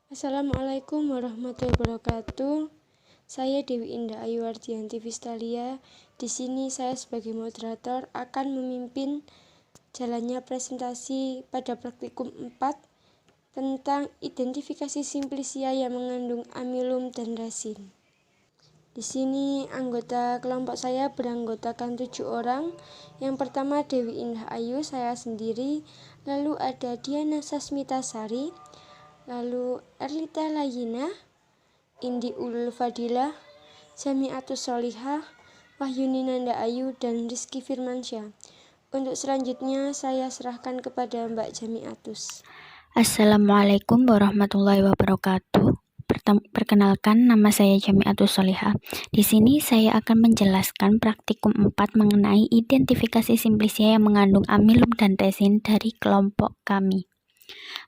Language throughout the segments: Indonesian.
Assalamualaikum warahmatullahi wabarakatuh. Saya Dewi Indah Ayu Ardianti Vistalia. Di sini saya sebagai moderator akan memimpin jalannya presentasi pada praktikum 4 tentang identifikasi simplicia yang mengandung amilum dan resin. Di sini anggota kelompok saya beranggotakan 7 orang. Yang pertama Dewi Indah Ayu, saya sendiri. Lalu ada Diana Sasmitasari, lalu Erlita Layina, Indi Ulul Fadilah, Jamiatus Sholihah, Wahyuni Nanda Ayu, dan Rizky Firmansyah. Untuk selanjutnya saya serahkan kepada Mbak Jamiatus. Assalamualaikum warahmatullahi wabarakatuh. Perkenalkan, nama saya Jamiatus Sholihah. Di sini saya akan menjelaskan praktikum 4 mengenai identifikasi simplicia yang mengandung amilum dan resin dari kelompok kami.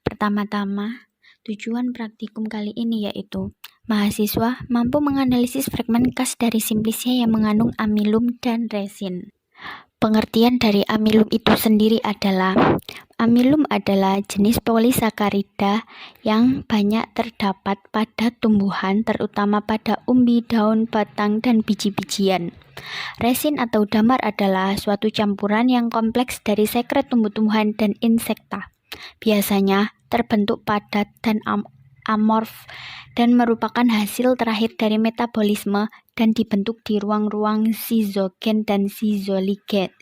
Pertama-tama, tujuan praktikum kali ini yaitu mahasiswa mampu menganalisis fragmen khas dari simplicia yang mengandung amilum dan resin. Pengertian dari amilum itu sendiri adalah amilum adalah jenis polisakarida yang banyak terdapat pada tumbuhan, terutama pada umbi, daun, batang, dan biji-bijian. Resin atau damar adalah suatu campuran yang kompleks dari sekret tumbuh-tumbuhan dan insekta. Biasanya terbentuk padat dan amorf dan merupakan hasil terakhir dari metabolisme dan dibentuk di ruang-ruang sizogen dan sizolisigen.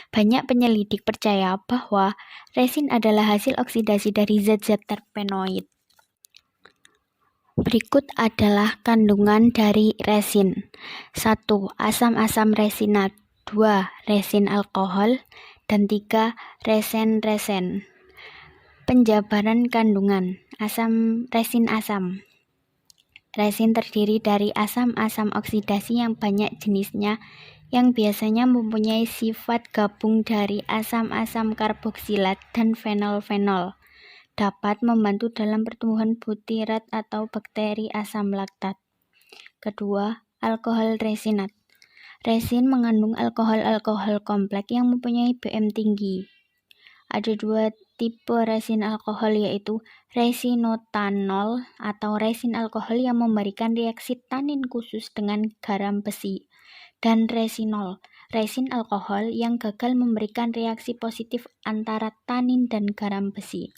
Banyak penyelidik percaya bahwa resin adalah hasil oksidasi dari zat-zat terpenoid. Berikut adalah kandungan dari resin. 1. Asam-asam resinat. 2. Resin alkohol. Dan 3. Resen-resen. Penjabaran kandungan. Resin asam. Resin terdiri dari asam-asam oksidasi yang banyak jenisnya, yang biasanya mempunyai sifat gabung dari asam-asam karboksilat dan fenol-fenol. Dapat membantu dalam pertumbuhan butirat atau bakteri asam laktat. Kedua, alkohol resinat. Resin mengandung alkohol-alkohol kompleks yang mempunyai BM tinggi. Ada 2 tipe resin alkohol, yaitu resinotanol atau resin alkohol yang memberikan reaksi tanin khusus dengan garam besi, dan resinol, resin alkohol yang gagal memberikan reaksi positif antara tanin dan garam besi.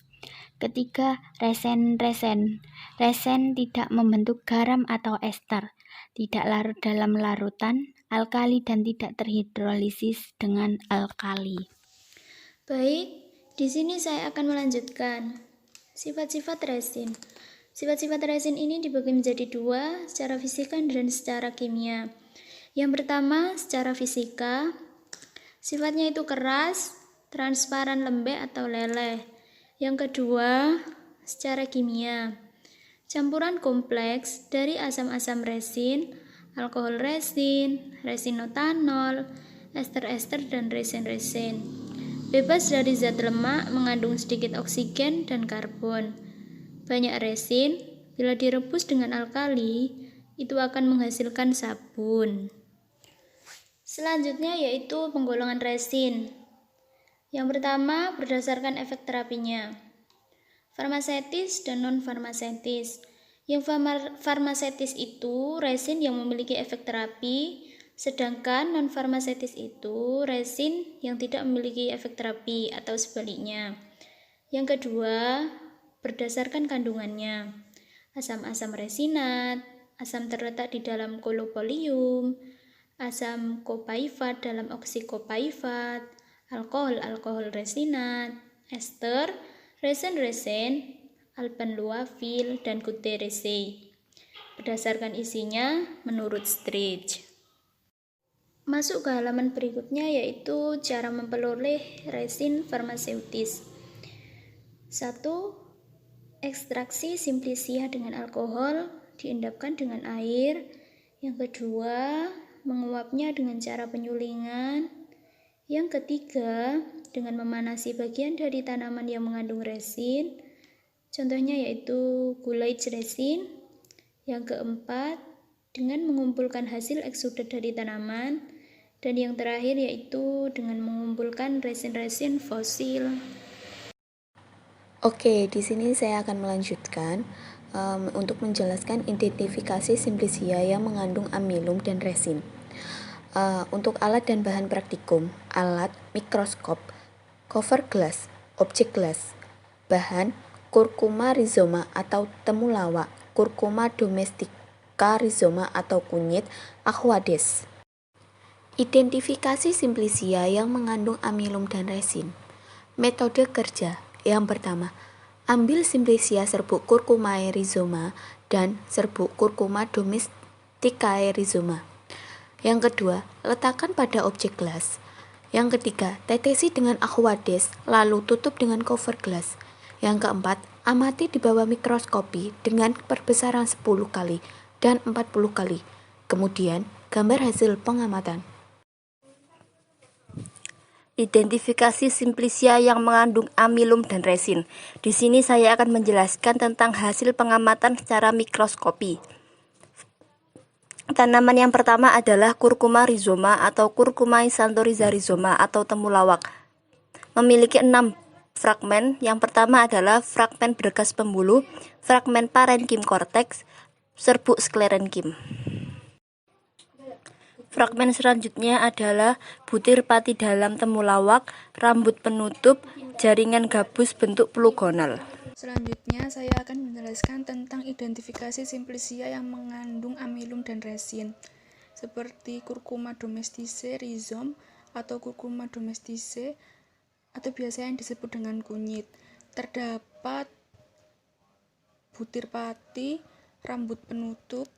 Ketiga, resen-resen. Resen tidak membentuk garam atau ester, tidak larut dalam larutan alkali, dan tidak terhidrolisis dengan alkali. Baik, di sini saya akan melanjutkan sifat-sifat resin. Sifat-sifat resin ini dibagi menjadi 2, secara fisika dan secara kimia. Yang pertama, secara fisika, sifatnya itu keras, transparan, lembek atau leleh. Yang kedua, secara kimia, campuran kompleks dari asam-asam resin, alkohol resin, resinotanol, ester-ester, dan resen-resen. Bebas dari zat lemak, mengandung sedikit oksigen dan karbon. Banyak resin, bila direbus dengan alkali, itu akan menghasilkan sabun. Selanjutnya yaitu penggolongan resin. Yang pertama, berdasarkan efek terapinya. Farmasetis dan non-farmasetis. Yang farmasetis itu resin yang memiliki efek terapi, sedangkan non-farmasetis itu resin yang tidak memiliki efek terapi atau sebaliknya. Yang kedua, berdasarkan kandungannya. Asam-asam resinat, asam terletak di dalam kolopolium, asam kopaifat dalam oksikopaifat, alkohol resinat, ester, resen-resen, alpenluafil, dan kuterese. Berdasarkan isinya menurut Stritch. Masuk ke halaman berikutnya, yaitu cara memperoleh resin farmaseutis. 1. Ekstraksi simplicia dengan alkohol, diendapkan dengan air. Yang kedua, menguapnya dengan cara penyulingan. Yang ketiga, dengan memanasi bagian dari tanaman yang mengandung resin. Contohnya yaitu gulage resin. Yang keempat, dengan mengumpulkan hasil eksudat dari tanaman. Dan yang terakhir yaitu dengan mengumpulkan resin-resin fosil. Oke, di sini saya akan melanjutkan untuk menjelaskan identifikasi simplisia yang mengandung amilum dan resin. Untuk alat dan bahan praktikum, alat, mikroskop, cover glass, objek glass, bahan, Curcuma rhizoma atau temulawak, Curcuma domestica rhizoma atau kunyit, Aquades. Identifikasi simplisia yang mengandung amilum dan resin. Metode kerja. Yang pertama, ambil simplisia serbuk Curcumae rhizoma dan serbuk Curcuma domesticae rhizoma. Yang kedua, letakkan pada objek gelas. Yang ketiga, tetesi dengan Aquades, lalu tutup dengan cover glass. Yang keempat, amati di bawah mikroskopi dengan perbesaran 10 kali dan 40 kali. Kemudian, gambar hasil pengamatan. Identifikasi simplisia yang mengandung amilum dan resin. Di sini saya akan menjelaskan tentang hasil pengamatan secara mikroskopi. Tanaman yang pertama adalah Curcuma rhizoma atau Curcumae santoriza rhizoma atau temulawak. Memiliki 6 fragmen. Yang pertama adalah fragmen berkas pembuluh, fragmen parenkim korteks, serbuk sklerenkim. Fragmen selanjutnya adalah butir pati dalam temulawak, rambut penutup, jaringan gabus bentuk plugonal. Selanjutnya saya akan menjelaskan tentang identifikasi simplisia yang mengandung amilum dan resin, seperti Curcuma domesticae rhizome atau Curcuma domesticae atau biasa yang disebut dengan kunyit. Terdapat butir pati, rambut penutup.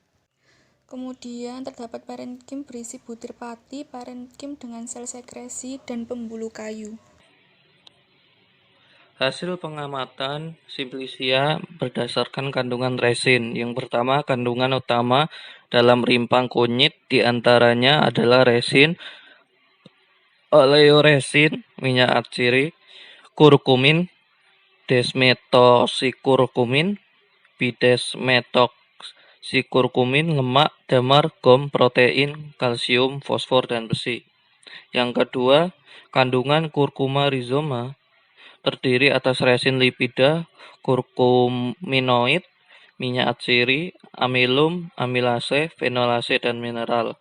Kemudian terdapat parenkim berisi butir pati, parenkim dengan sel sekresi, dan pembuluh kayu. Hasil pengamatan simplisia berdasarkan kandungan resin. Yang pertama, kandungan utama dalam rimpang kunyit diantaranya adalah resin, oleoresin, minyak atsiri, kurkumin, desmetoxikurkumin, bidesmetoxikurkumin, lemak, damar, gom, protein, kalsium, fosfor, dan besi. Yang kedua, kandungan Curcuma rhizoma terdiri atas resin lipida, kurkuminoid, minyak atsiri, amilum, amilase, fenolase, dan mineral.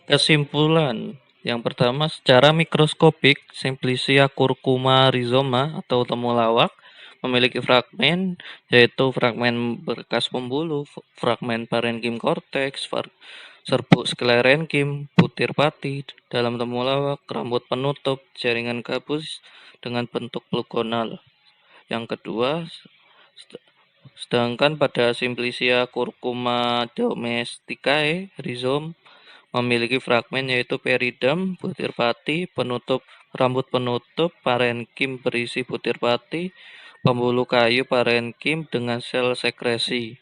Kesimpulan. Yang pertama, secara mikroskopik, simplisia Curcuma rhizoma atau temulawak memiliki fragmen, yaitu fragmen berkas pembuluh, fragmen parenkim korteks, serbuk sklerenkim, butir pati dalam temulawak, rambut penutup, jaringan gabus dengan bentuk plugonal. Yang kedua, sedangkan pada simplisia Curcuma domesticae rhizome memiliki fragmen yaitu peridam, butir pati, penutup, rambut penutup, parenkim berisi butir pati, pembuluh kayu parenkim dengan sel sekresi.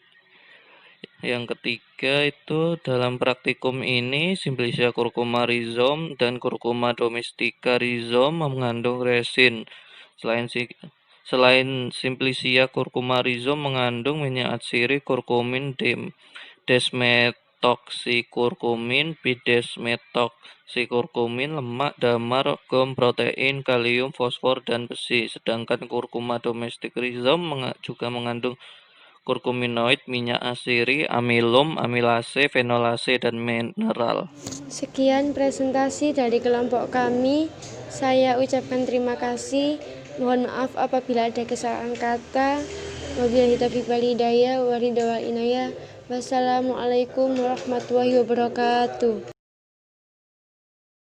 Yang ketiga itu dalam praktikum ini simplisia Curcuma rhizome dan Curcuma domestica rhizome mengandung resin. Selain simplisia Curcuma rhizome mengandung minyak atsiri, kurkumin, desmetoxikurkumin, bidesmetoxikurkumin, lemak, damar, gom, protein, kalium, fosfor, dan besi. Sedangkan Curcuma domestica rhizome juga mengandung kurkuminoid, minyak atsiri, amilum, amilase, fenolase, dan mineral. Sekian presentasi dari kelompok kami. Saya ucapkan terima kasih. Mohon maaf apabila ada kesalahan kata. Wabillahi taufiq wal hidayah. Wassalamualaikum warahmatullahi wabarakatuh.